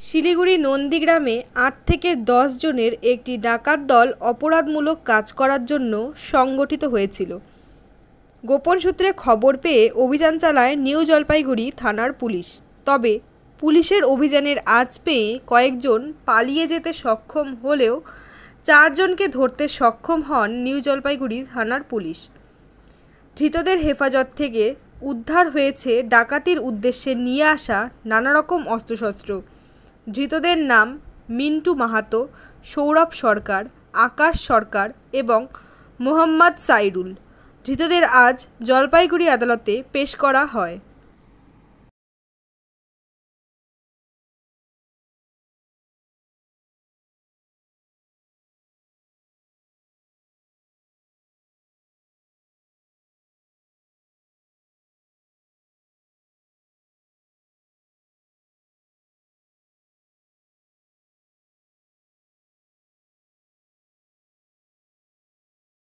শিলিগুড়ি নন্দীগ্রামে ৮ থেকে ১০ জনের একটি ডাকাত দল অপরাধমূলক কাজ করার জন্য সংগঠিত হয়েছিল। গোপন সূত্রে খবর পেয়ে অভিযান চালায় নিউ জলপাইগুড়ি থানার পুলিশ। তবে পুলিশের অভিযানের আঁচ পেয়ে কয়েকজন পালিয়ে যেতে সক্ষম হলেও ৪ জনকে ধরতে সক্ষম হন নিউ জলপাইগুড়ি থানার পুলিশ। ধৃতদের হেফাজত থেকে উদ্ধার হয়েছে ডাকাতির উদ্দেশ্যে নিয়ে আসা নানারকম অস্ত্রশস্ত্র। ধৃতদের নাম মিন্টু মাহাতো, সৌরভ সরকার, আকাশ সরকার এবং মোহাম্মদ সাইরুল। ধৃতদের আজ জলপাইগুড়ি আদালতে পেশ করা হয়।